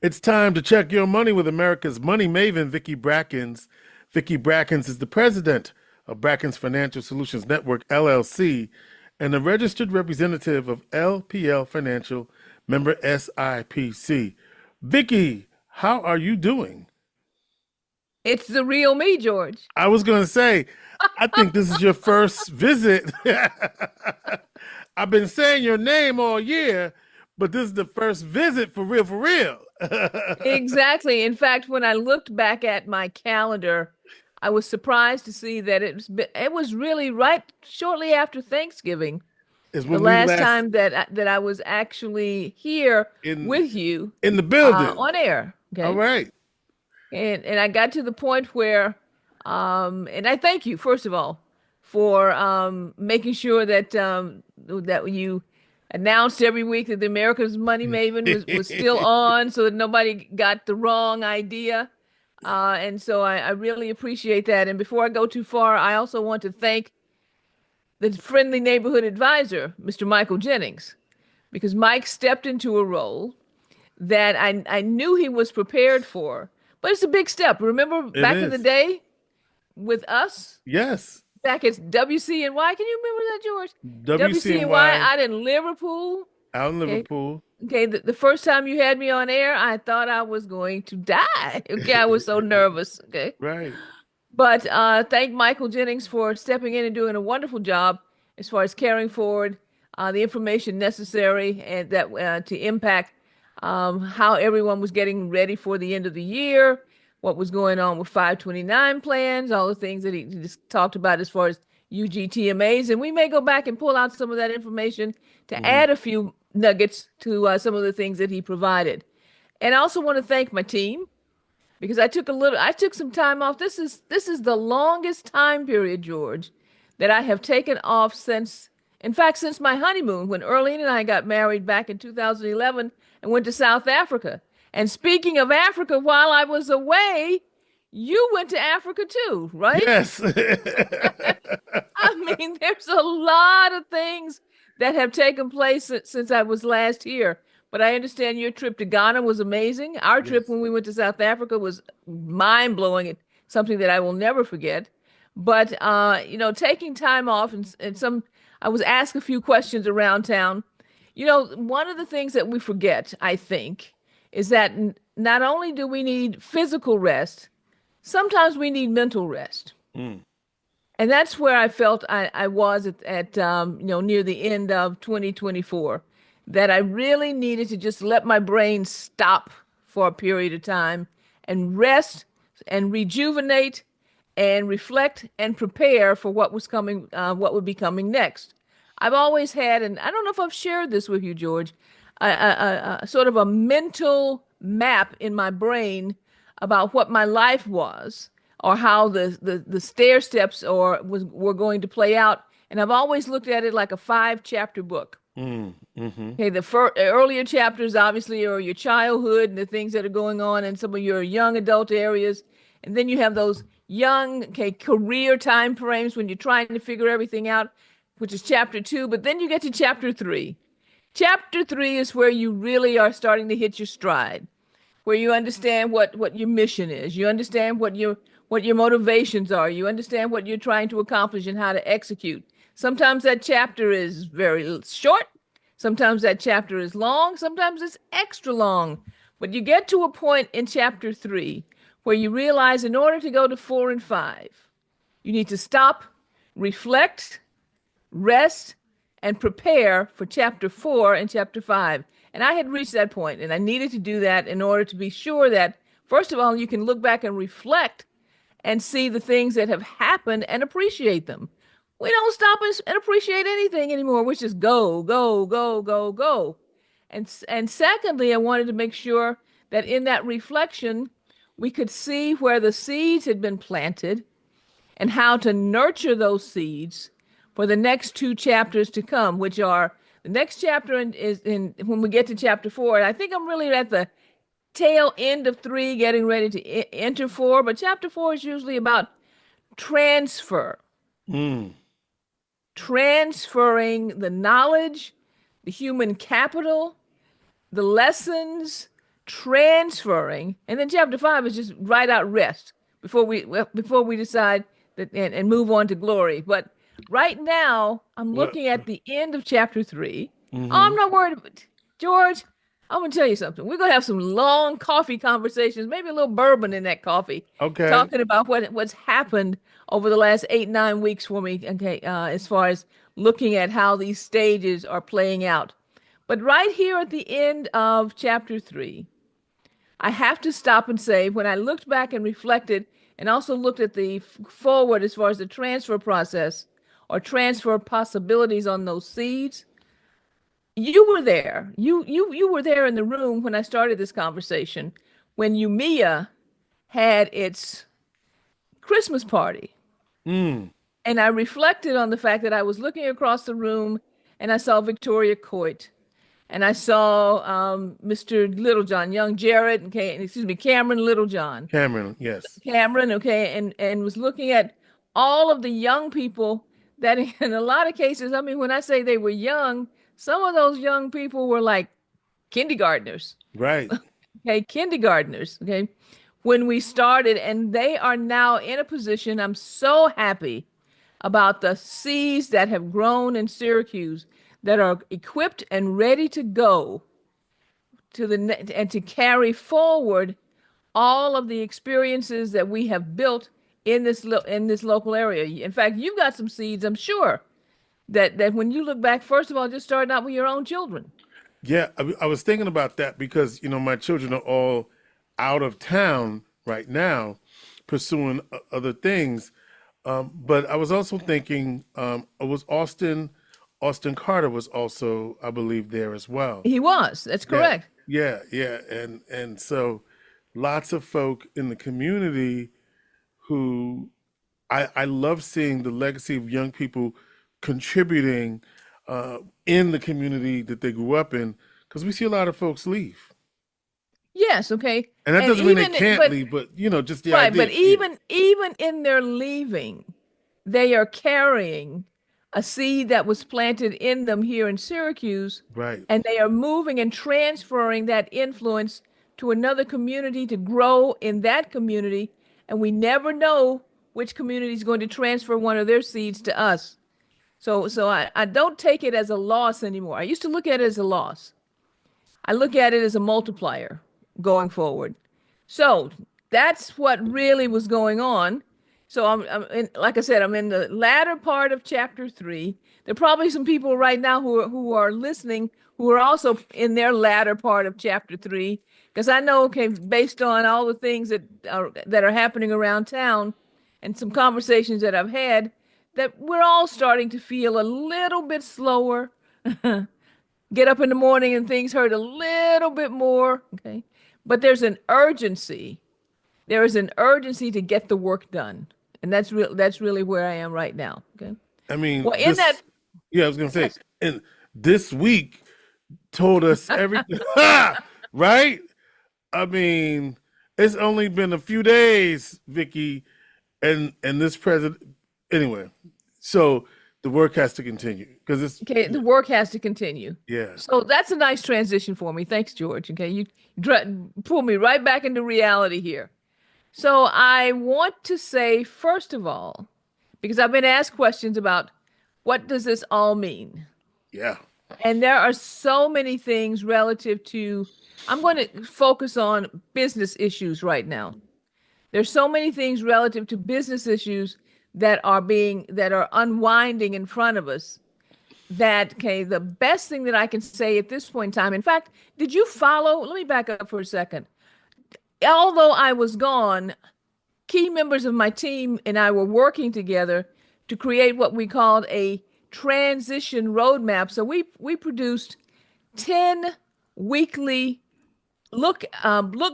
It's time to check your money with America's money maven, Vicki Brackens. Vicki Brackens is the president of Brackens Financial Solutions Network, LLC, and a registered representative of LPL Financial, member SIPC. Vicki, how are you doing? It's the real me, George. I was going to say, I think this is your first visit. I've been saying your name all year, but this is the first visit for real, for real. Exactly. In fact, when I looked back at my calendar, I was surprised to see that it was really right shortly after Thanksgiving, Is the when we last last time that I was actually here in with you in the building. on air. All Okay. right. And I got to the point where and I thank you first of all for making sure that you announced every week that the America's Money Maven was still on so that nobody got the wrong idea. And so I really appreciate that. And before I go too far, I also want to thank the friendly neighborhood advisor, Mr. Michael Jennings, because Mike stepped into a role that I knew he was prepared for. But it's a big step. Remember It back in the is. day with us, Yes. back at WCNY? Can you remember that, George? WCNY WCNY out in Liverpool. out in Okay. Liverpool. Okay. The first time you had me on air, I thought I was going to die. Okay. I was so nervous. Okay. Right. But thank Michael Jennings for stepping in and doing a wonderful job as far as carrying forward the information necessary and that to impact how everyone was getting ready for the end of the year, what was going on with 529 plans, all the things that he just talked about as far as UGTMAs. And we may go back and pull out some of that information to Mhm. add a few nuggets to some of the things that he provided. And I also want to thank my team because I took some time off. This is the longest time period, George, that I have taken off since, in fact, since my honeymoon when Earlene and I got married back in 2011 and went to South Africa. And speaking of Africa, while I was away, you went to Africa too, right? Yes. I mean, there's a lot of things that have taken place since I was last here. But I understand your trip to Ghana was amazing. Our trip Yes. when we went to South Africa was mind blowing. It's something that I will never forget. But taking time off and I was asked a few questions around town. One of the things that we forget, I think, is that not only do we need physical rest, sometimes we need mental rest. Mm. And that's where I felt I was at near the end of 2024, that I really needed to just let my brain stop for a period of time and rest and rejuvenate and reflect and prepare for what was coming, what would be coming next. I've always had, and I don't know if I've shared this with you, George, a sort of a mental map in my brain about what my life was or how the stair steps were going to play out. And I've always looked at it like a 5 chapter book. Mm. Mm-hmm. Okay, the earlier chapters obviously are your childhood and the things that are going on in some of your young adult areas. And then you have those young, okay, career time frames when you're trying to figure everything out, which is chapter 2. But then you get to chapter 3. Chapter 3 is where you really are starting to hit your stride, where you understand what your mission is. You understand what your motivations are. You understand what you're trying to accomplish and how to execute. Sometimes that chapter is very short. Sometimes that chapter is long. Sometimes it's extra long. But you get to a point in chapter 3 where you realize in order to go to 4 and 5, you need to stop, reflect, rest, and prepare for chapter 4 and chapter 5. And I had reached that point, and I needed to do that in order to be sure that, first of all, you can look back and reflect and see the things that have happened and appreciate them. We don't stop and appreciate anything anymore. We just go, go, go, go, go. And secondly, I wanted to make sure that in that reflection, we could see where the seeds had been planted and how to nurture those seeds for the next 2 chapters to come, which are the next chapter is in when we get to chapter 4. And I think I'm really at the tail end of 3, getting ready to enter 4. But chapter 4 is usually about transfer, Mm. transferring the knowledge, the human capital, the lessons, transferring, and then chapter 5 is just right out rest before we decide that and move on to glory. But right now, I'm What? looking at the end of chapter 3. Oh, Mm-hmm. I'm not worried about George. I'm gonna tell you something. We're gonna have some long coffee conversations, maybe a little bourbon in that coffee, Okay. talking about what's happened over the last 8, 9 weeks for me. Okay, as far as looking at how these stages are playing out. But right here at the end of chapter 3, I have to stop and say, when I looked back and reflected, and also looked at the forward as far as the transfer process or transfer possibilities on those seeds, you were there. You were there in the room when I started this conversation, when Umia had its Christmas party. Mm. And I reflected on the fact that I was looking across the room and I saw Victoria Coit. And I saw Mr. Littlejohn, young Jared, okay, excuse me, Cameron Littlejohn. Cameron, yes. Cameron, okay, and was looking at all of the young people that in a lot of cases, I mean, when I say they were young, some of those young people were like kindergartners, Right. okay, kindergartners, okay, when we started, and they are now in a position. I'm so happy about the seeds that have grown in Syracuse that are equipped and ready to go to and to carry forward all of the experiences that we have built in this local area. In fact, you've got some seeds, I'm sure, that when you look back, first of all, just starting out with your own children. Yeah, I was thinking about that because, my children are all out of town right now pursuing other things. But I was also thinking, it was Austin Carter was also, I believe, there as well. He was. That's Yeah, correct. yeah. And so lots of folk in the community who I love seeing the legacy of young people contributing in the community that they grew up in, because we see a lot of folks leave. Yes, okay. And that And doesn't mean they even can't but leave, but just the right, idea. but Yeah. even in their leaving, they are carrying a seed that was planted in them here in Syracuse, Right. and they are moving and transferring that influence to another community to grow in that community. And we never know which community is going to transfer one of their seeds to us. So I don't take it as a loss anymore. I used to look at it as a loss. I look at it as a multiplier going forward. So that's what really was going on. So I'm in, like I said, I'm in the latter part of chapter 3. There are probably some people right now who are listening who are also in their latter part of chapter 3, because I know, okay, based on all the things that are happening around town and some conversations that I've had, that we're all starting to feel a little bit slower. Get up in the morning and things hurt a little bit more. Okay. But there's an urgency. There is an urgency to get the work done. And that's really where I am right now. Okay. I mean, Well, in that, yeah, I was going to say, yes. and this week told us everything, right? I mean, it's only been a few days, Vicky, and this president, anyway. So the work has to continue because it's, Okay, the work has to continue. yeah, So that's a nice transition for me. Thanks, George. Okay, you pull me right back into reality here. So I want to say, first of all, because I've been asked questions about what does this all mean? yeah, And there are so many things relative to, I'm going to focus on business issues right now. There's so many things relative to business issues that are unwinding in front of us, that, okay, the best thing that I can say at this point in time. In fact, did you follow? Let me back up for a second. Although I was gone, key members of my team and I were working together to create what we called a transition roadmap. So we produced 10 weekly look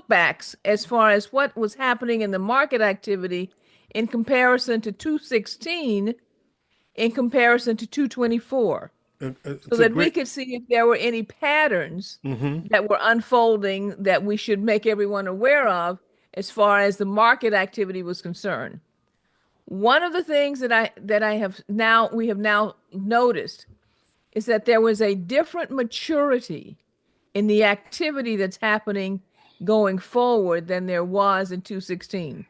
backs as far as what was happening in the market activity in comparison to 216, in comparison to 224, so it's a that we great, could see if there were any patterns mm-hmm, that were unfolding that we should make everyone aware of as far as the market activity was concerned. One of the things that we have now noticed is that there was a different maturity in the activity that's happening going forward than there was in 2016.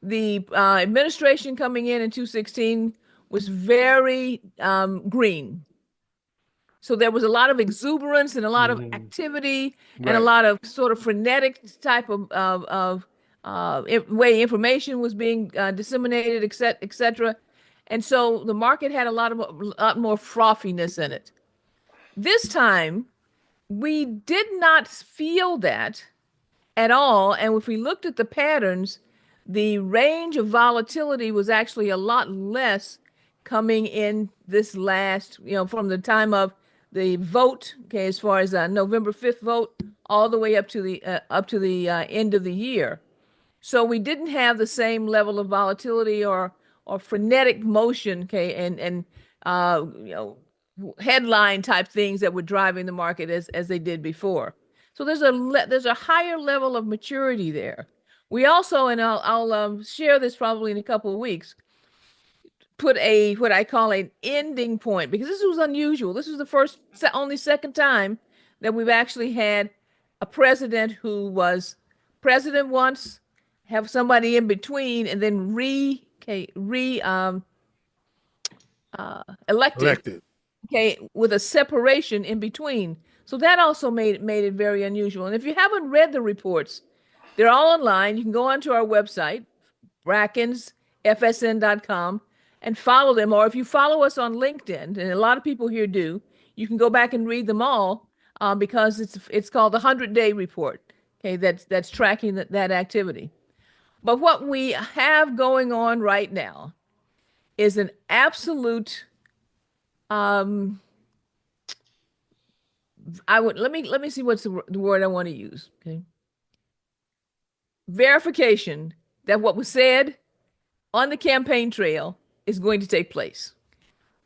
The administration coming in 2016 was very green. So there was a lot of exuberance and a lot of activity and a Right. lot of sort of frenetic type way information was being disseminated, et cetera. And so the market had a lot more frothiness in it. This time, we did not feel that at all. And if we looked at the patterns, the range of volatility was actually a lot less coming in this last, from the time of the vote, okay, as far as November 5th vote, all the way up to the end of the year. So we didn't have the same level of volatility or frenetic motion, okay, and headline type things that were driving the market as they did before. So there's a higher level of maturity there. We also, and I'll share this probably in a couple of weeks, put what I call an ending point, because this was unusual. This was the only second time that we've actually had a president who was president once, have somebody in between, and then elected, Elected. okay, with a separation in between. So that also made it very unusual. And if you haven't read the reports, they're all online. You can go onto our website, brackensfsn.com, and follow them. Or if you follow us on LinkedIn, and a lot of people here do, you can go back and read them all because it's called the 100-day report. Okay, that's tracking that activity. But what we have going on right now is an absolute let me see what's the word I want to use. Okay. Verification that what was said on the campaign trail is going to take place.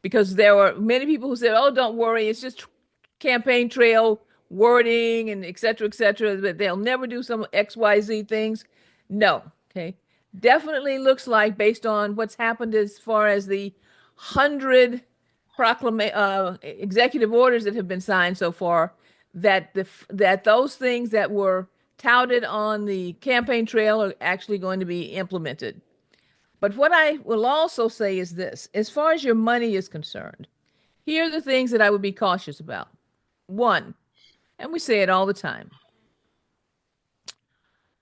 Because there were many people who said, "Oh, don't worry, it's just campaign trail wording and et cetera, that they'll never do some XYZ things." No. Okay. Definitely looks like, based on what's happened as far as the 100 executive orders that have been signed so far, that those things that were touted on the campaign trail are actually going to be implemented. But what I will also say is this: as far as your money is concerned, here are the things that I would be cautious about. One, and we say it all the time,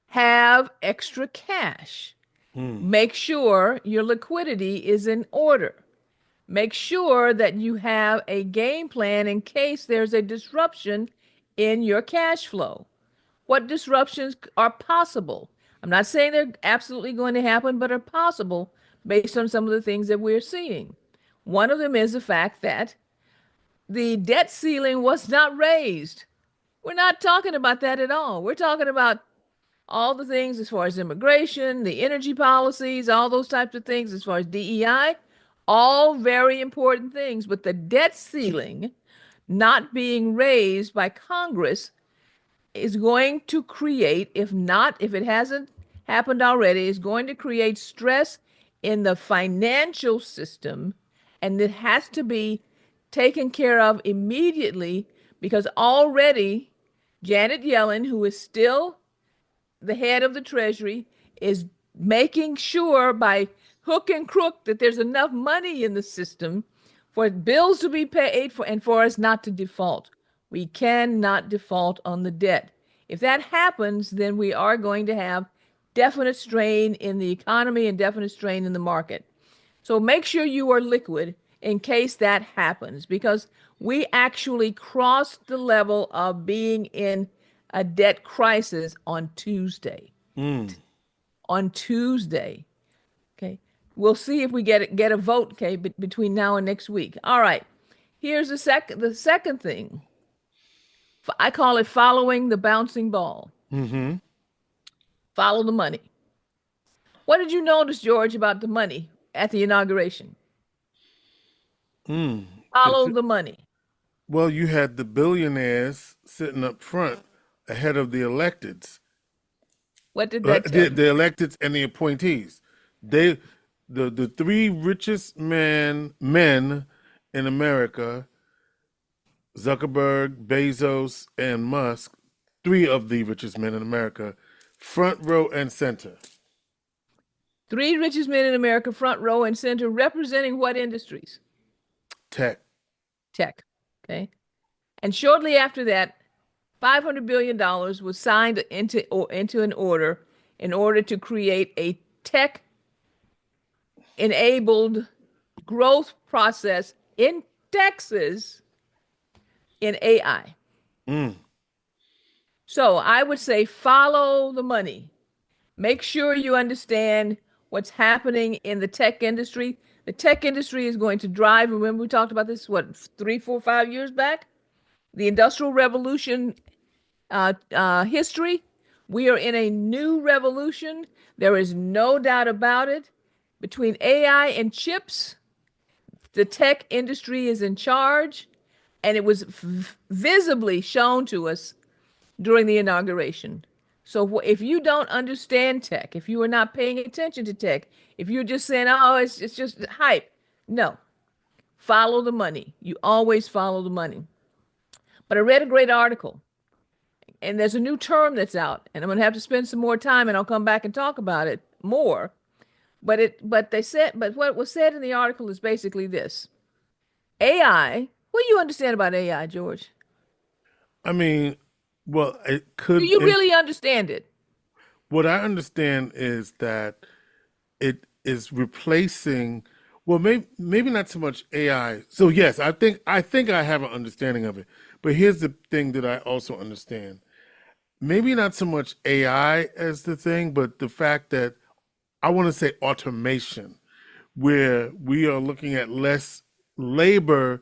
have extra cash. Make sure your liquidity is in order. Make sure that you have a game plan in case there's a disruption in your cash flow. What disruptions are possible? I'm not saying they're absolutely going to happen, but are possible based on some of the things that we're seeing. One of them is the fact that the debt ceiling was not raised. We're not talking about that at all. We're talking about all the things as far as immigration, the energy policies, all those types of things as far as DEI, all very important things. But the debt ceiling not being raised by Congress is going to create, if it hasn't happened already, is going to create stress in the financial system, and it has to be taken care of immediately, because already Janet Yellen, who is still the head of the Treasury, is making sure by hook and crook that there's enough money in the system for bills to be paid for and for us not to default. We cannot default on the debt. If that happens, then we are going to have definite strain in the economy and definite strain in the market. So make sure you are liquid in case that happens, because we actually crossed the level of being in a debt crisis on Tuesday. On Tuesday. Okay. We'll see if we get a vote, okay, between now and next week. All right. Here's the second thing. I call it following the bouncing ball. Follow the money. What did you notice, George, about the money at the inauguration? Follow the money. Well, you had the billionaires sitting up front ahead of the electeds. What did that tell you? The electeds and the appointees. The three richest men in America, Zuckerberg, Bezos, and Musk, three of the richest men in America, front row and center. Three richest men in America, front row and center, representing what industries? Tech. Tech. Okay. And shortly after that, $500 billion was signed into an order in order to create a tech enabled growth process in Texas in AI. So I would say follow the money. Make sure you understand what's happening in the tech industry. The tech industry is going to drive, remember we talked about this, what, 3, 4, 5 years back? The Industrial Revolution history. We are in a new revolution. There is no doubt about it. Between AI and chips, the tech industry is in charge, and it was visibly shown to us during the inauguration. So if you don't understand tech, if you are not paying attention to tech, if you're just saying, oh, it's just hype, no. Follow the money. You always follow the money. But I read a great article, and there's a new term that's out, and I'm going to have to spend some more time, and I'll come back and talk about it more. But what was said in the article is basically this. AI, what do you understand about AI, George? I mean, well, it could. Do you really understand it? What I understand is that it is replacing. Well, maybe not so much AI. So yes, I think I have an understanding of it. But here's the thing that I also understand. Maybe not so much AI as the thing, but the fact that I want to say automation, where we are looking at less labor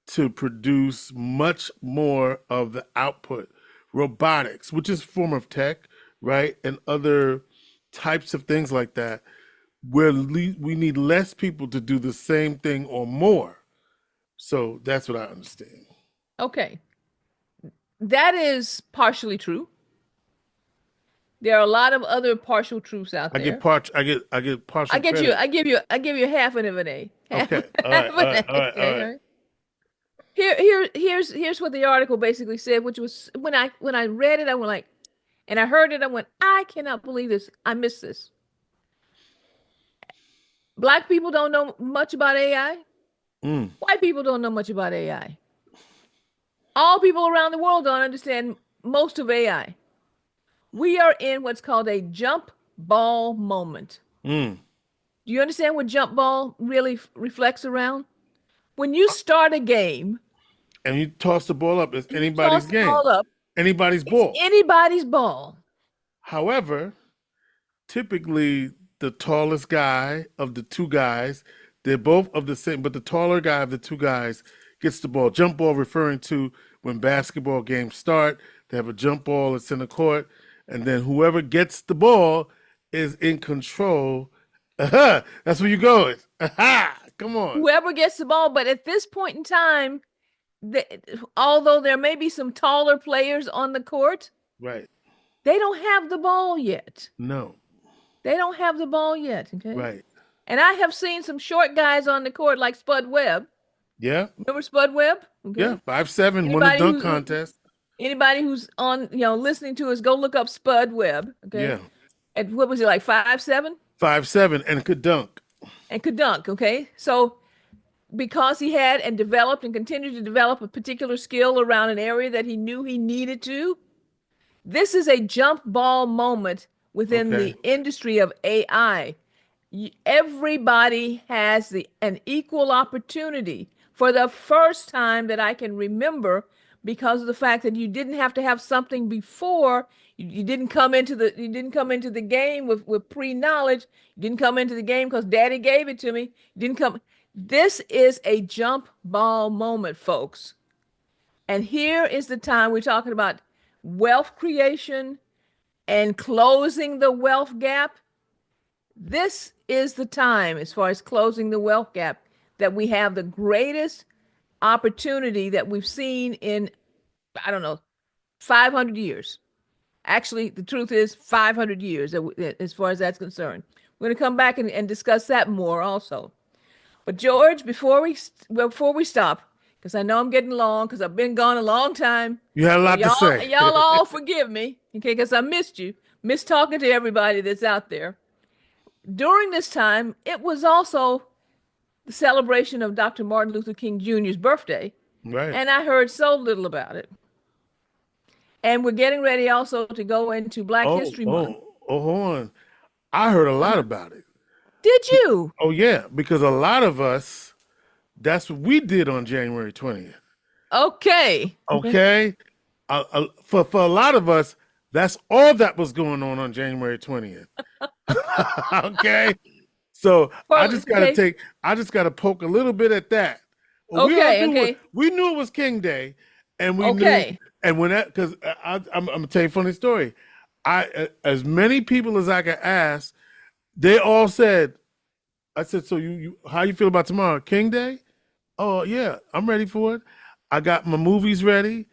to produce much more of the output. Robotics, which is a form of tech, right? And other types of things like that, where we need less people to do the same thing or more. So that's what I understand. Okay. That is partially true. There are a lot of other partial truths out I there. get partial credit. I give you half of an A. Okay. All right. Here's what the article basically said, which was when I read it, I went like, and I heard it, I went, I cannot believe this. I missed this. Black people don't know much about AI. White people don't know much about AI. All people around the world don't understand most of AI. We are in what's called a jump ball moment. Do you understand what jump ball really reflects around? When you start a game and you toss the ball up, it's anybody's game. Anybody's ball. Anybody's ball. However, typically the tallest guy of the two guys, they're both of the same, but the taller guy of the two guys gets the ball. Jump ball referring to when basketball games start, they have a jump ball at center court, and then whoever gets the ball is in control. Aha! That's where you go. Aha! Come on. Whoever gets the ball, but at this point in time, although there may be some taller players on the court, right, they don't have the ball yet. No. They don't have the ball yet, okay? Right. And I have seen some short guys on the court like Spud Webb. Yeah. Remember Spud Webb? Okay. Yeah, 5'7", won a dunk contest. Anybody who's on, listening to us, go look up Spud Webb, okay? Yeah. And what was he, like 5'7"? 5'7", and could dunk. Okay? So because he had and developed and continued to develop a particular skill around an area that he knew he needed to, this is a jump ball moment within the industry of AI. Everybody has an equal opportunity for the first time that I can remember, because of the fact that you didn't have to have something before. You didn't come into the game with pre-knowledge. You didn't come into the game because daddy gave it to me. You didn't come. This is a jump ball moment, folks. And here is the time we're talking about wealth creation and closing the wealth gap. This is the time, as far as closing the wealth gap, that we have the greatest opportunity that we've seen in, 500 years. Actually, the truth is 500 years, as far as that's concerned. We're going to come back and discuss that more also. But George, before we stop, because I know I'm getting long because I've been gone a long time. You had a So lot to say. y'all all forgive me, okay? Because I missed you, missed talking to everybody that's out there. During this time, it was also the celebration of Dr. Martin Luther King Jr.'s birthday, Right. and I heard so little about it. And we're getting ready also to go into Black Oh, History Month. oh, oh, hold on. I heard a lot Uh-huh. about it. Did you? Oh, yeah, because a lot of us, that's what we did on January 20th. Okay. Okay? For a lot of us, that's all that was going on January 20th. Okay? So Well, okay. I just gotta poke a little bit at that. Well, Okay. Okay. we knew it was King Day, and we knew, Okay. and when that, because I'm gonna tell you a funny story. As many people as I could ask, they all said, I said, so you how you feel about tomorrow? King Day? Oh yeah, I'm ready for it. I got my movies ready.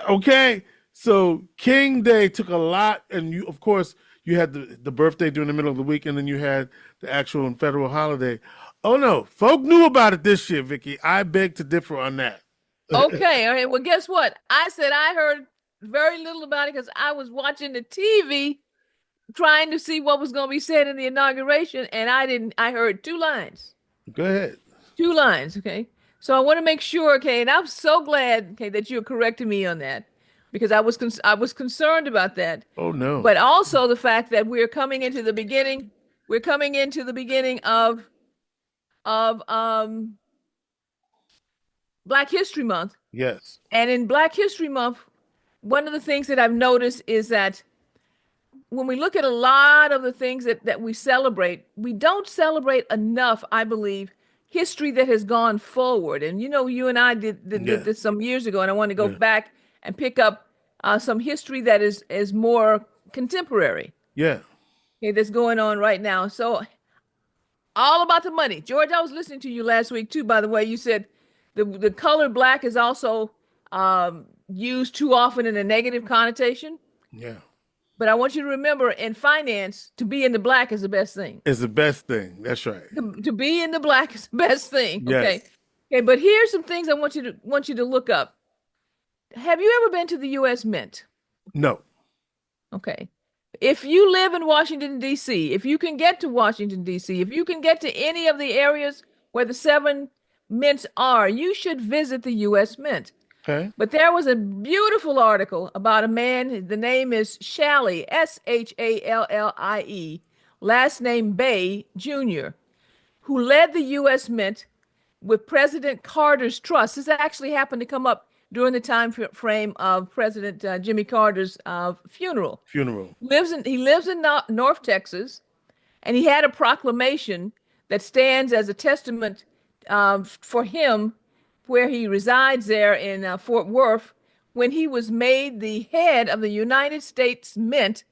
Okay, so King Day took a lot, and you, of course, you had the birthday during the middle of the week, and then you had the actual and federal holiday. Oh no, folk knew about it this year, Vicky. I beg to differ on that. Okay. All right. Well, guess what? I said I heard very little about it because I was watching the TV trying to see what was going to be said in the inauguration, and I didn't. I heard two lines. Go ahead. Two lines. Okay. So I want to make sure. Okay. And I'm so glad. Okay, that you're correcting me on that because I was concerned about that. Oh no. But also the fact that we're coming into the beginning. We're coming into the beginning of Black History Month. Yes. And in Black History Month, one of the things that I've noticed is that when we look at a lot of the things that we celebrate, we don't celebrate enough, I believe, history that has gone forward. And you know, you and I did Yeah. this some years ago, and I want to go Yeah. back and pick up some history that is more contemporary. Yeah. Okay, that's going on right now. So all about the money. George, I was listening to you last week too, by the way. You said the color black is also used too often in a negative connotation. Yeah. But I want you to remember in finance, to be in the black is the best thing. It's the best thing. That's right. To be in the black is the best thing. Yes. Okay. Okay, but here's some things I want you to look up. Have you ever been to the US Mint? No. Okay. If you live in Washington, D.C., if you can get to Washington, D.C., if you can get to any of the areas where the seven mints are, you should visit the U.S. Mint. Okay. But there was a beautiful article about a man. The name is Shallie, Shallie, last name Bay Jr., who led the U.S. Mint with President Carter's trust. This actually happened to come up during the time frame of President Jimmy Carter's funeral. He lives in North Texas, and he had a proclamation that stands as a testament for him, where he resides there in Fort Worth, when he was made the head of the United States Mint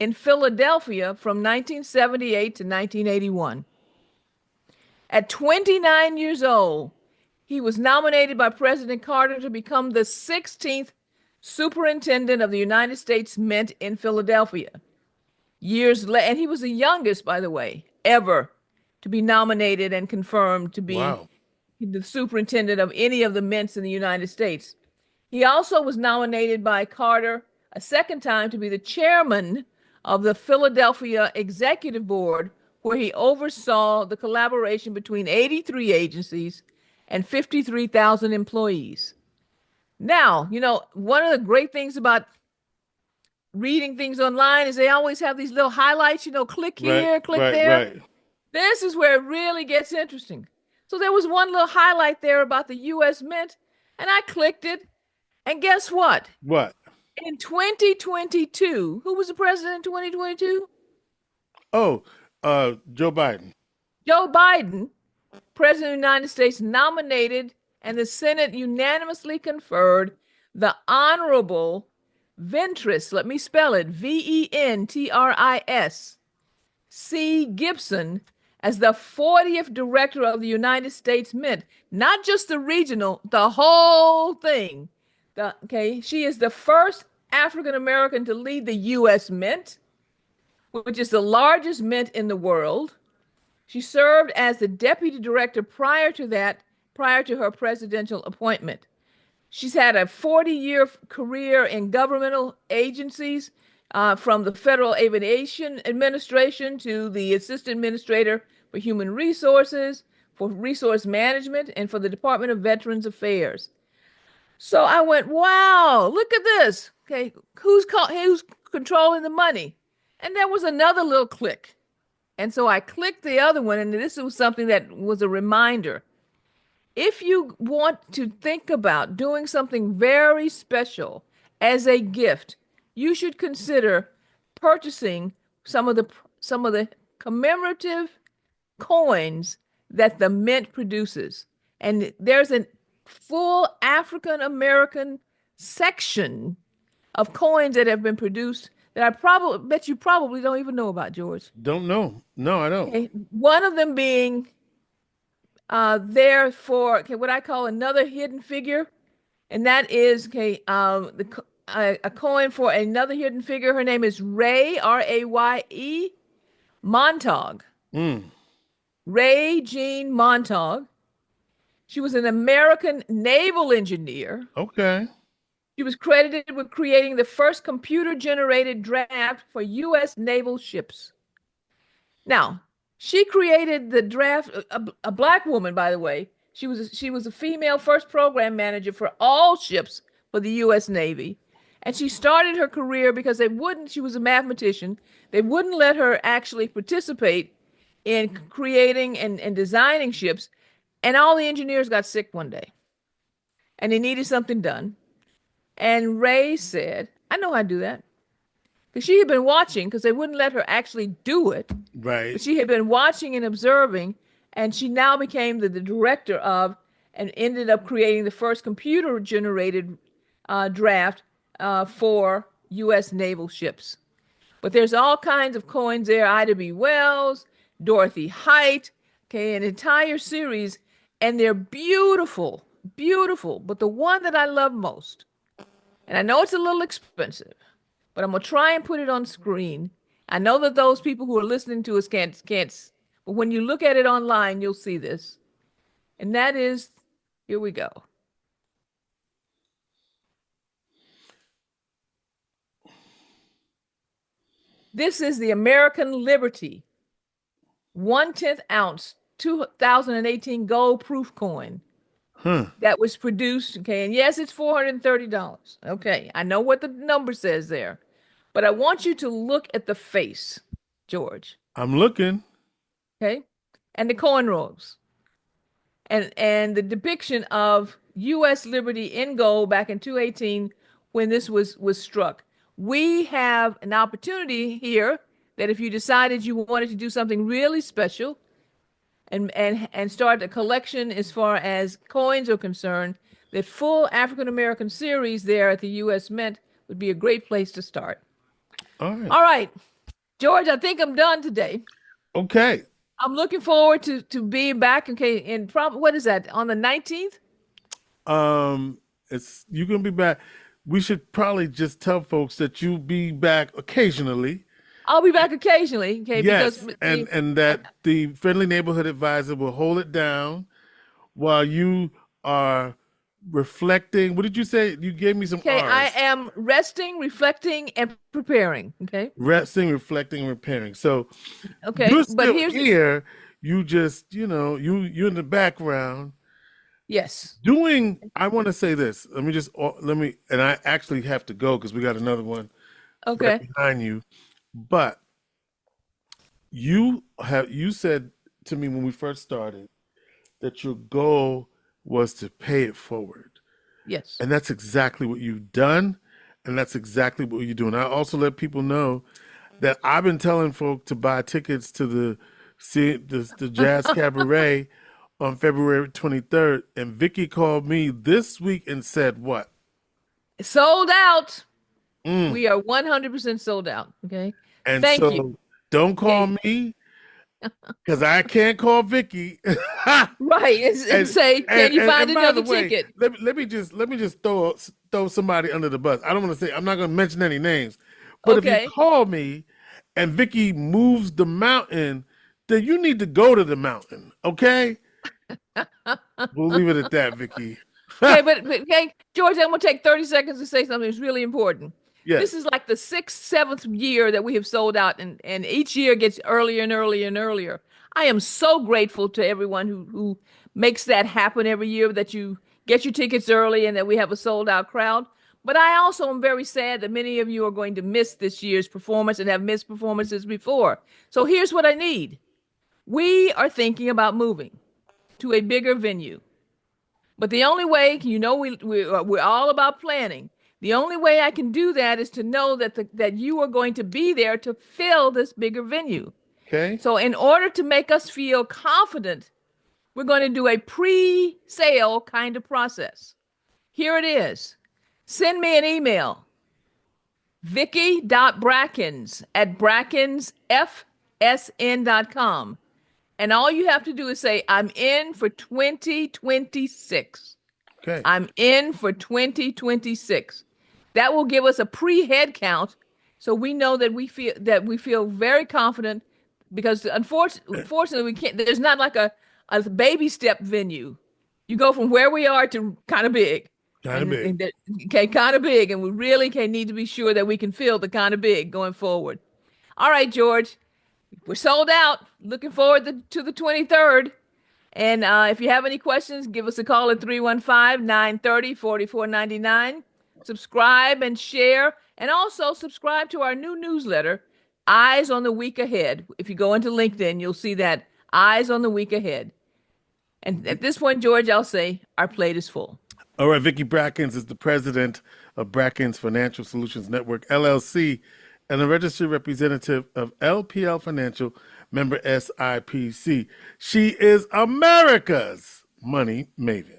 in Philadelphia from 1978 to 1981. At 29 years old, he was nominated by President Carter to become the 16th superintendent of the United States Mint in Philadelphia. And he was the youngest, by the way, ever to be nominated and confirmed to be the superintendent of any of the mints in the United States. He also was nominated by Carter a second time to be the chairman of the Philadelphia Executive Board, where he oversaw the collaboration between 83 agencies and 53,000 employees. Now, you know, one of the great things about reading things online is they always have these little highlights, you know, click here, click there. Right. This is where it really gets interesting. So there was one little highlight there about the U.S. Mint, and I clicked it. And guess what? What? In 2022, who was the president in 2022? Oh, Joe Biden. Joe Biden, President of the United States, nominated and the Senate unanimously conferred the Honorable Ventris, let me spell it, Ventris, C. Gibson, as the 40th director of the United States Mint. Not just the regional, the whole thing. She is the first African American to lead the U.S. Mint, which is the largest mint in the world. She served as the deputy director prior to that, prior to her presidential appointment. She's had a 40-year career in governmental agencies, from the Federal Aviation Administration to the Assistant Administrator for Human Resources, for Resource Management, and for the Department of Veterans Affairs. So I went, wow, look at this. Okay, who's controlling the money? And there was another little click. And so I clicked the other one, and this was something that was a reminder. If you want to think about doing something very special as a gift, you should consider purchasing some of the commemorative coins that the mint produces. And there's a full African American section of coins that have been produced that I bet you probably don't even know about, George. Don't know. No, I don't. Okay. One of them being there for what I call another hidden figure, and that is a coin for another hidden figure. Her name is Raye, Raye Montague. Raye Jean Montague. She was an American naval engineer. Okay. She was credited with creating the first computer-generated draft for U.S. naval ships. Now, she created the draft, a black woman, by the way. She was a female first program manager for all ships for the U.S. Navy. And she started her career because she was a mathematician. They wouldn't let her actually participate in creating and designing ships. And all the engineers got sick one day. And they needed something done. And Raye said, I know how to do that. Because she had been watching, because they wouldn't let her actually do it. Right. But she had been watching and observing, and she now became the director of, and ended up creating the first computer-generated draft for U.S. naval ships. But there's all kinds of coins there, Ida B. Wells, Dorothy Height, an entire series, and they're beautiful, beautiful. But the one that I love most, and I know it's a little expensive, but I'm going to try and put it on screen. I know that those people who are listening to us can't, but when you look at it online, you'll see this. And that is, here we go. This is the American Liberty 1/10 ounce 2018 gold proof coin. That was produced, and yes, it's $430. Okay, I know what the number says there, but I want you to look at the face, George. I'm looking. Okay, and the coin rolls, and the depiction of U.S. Liberty in gold back in 2018 when this was struck. We have an opportunity here that if you decided you wanted to do something really special, and start a collection as far as coins are concerned, that full African American series there at the U.S. Mint would be a great place to start. All right. All right, George, I think I'm done today. Okay. I'm looking forward to being back. Okay, in what is that, on the 19th? You're gonna be back. We should probably just tell folks that you'll be back occasionally. I'll be back occasionally. Okay. Yes, because and that the friendly neighborhood advisor will hold it down while you are reflecting. What did you say? You gave me some Okay, R's. I am resting, reflecting, and preparing. Okay. Resting, reflecting, and repairing. So okay, you're but still here's here. You just, you're in the background. Yes. I want to say this. And I actually have to go because we got another one Okay. behind you. But you said to me when we first started that your goal was to pay it forward. Yes. And that's exactly what you've done. And that's exactly what you're doing. I also let people know that I've been telling folk to buy tickets to the Jazz Cabaret on February 23rd. And Vicki called me this week and said what? Sold out. We are 100% sold out. Okay. And Thank so you. don't call me because I can't call Vicki. Right. And say, can you find another ticket? Let me just throw somebody under the bus. I don't want to say, I'm not going to mention any names, but Okay. if you call me and Vicki moves the mountain, then you need to go to the mountain. Okay. We'll leave it at that, Vicky. Okay, but okay, George, I'm gonna take 30 seconds to say something that's really important. This Yes. is like the sixth, seventh year that we have sold out, and each year gets earlier and earlier and earlier. I am so grateful to everyone who makes that happen every year, that you get your tickets early and that we have a sold out crowd. But I also am very sad that many of you are going to miss this year's performance and have missed performances before. So here's what I need. We are thinking about moving to a bigger venue. But the only way, we're all about planning. The only way I can do that is to know that you are going to be there to fill this bigger venue. Okay. So in order to make us feel confident, we're going to do a pre-sale kind of process. Here it is. Send me an email, vicky.brackens@brackensfsn.com. And all you have to do is say, I'm in for 2026. Okay. I'm in for 2026. That will give us a pre-head count, so we know that we feel very confident, because unfortunately we can't. There's not like a baby step venue. You go from where we are to kind of big. Kind of big. Okay, kind of big, and we really need to be sure that we can fill the kind of big going forward. All right, George. We're sold out. Looking forward to the 23rd. And if you have any questions, give us a call at 315-930-4499. Subscribe and share. And also subscribe to our new newsletter, Eyes on the Week Ahead. If you go into LinkedIn, you'll see that, Eyes on the Week Ahead. And at this point, George, I'll say our plate is full. All right. Vicki Brackens is the president of Brackens Financial Solutions Network, LLC, and a registered representative of LPL Financial, member SIPC. She is America's money maven.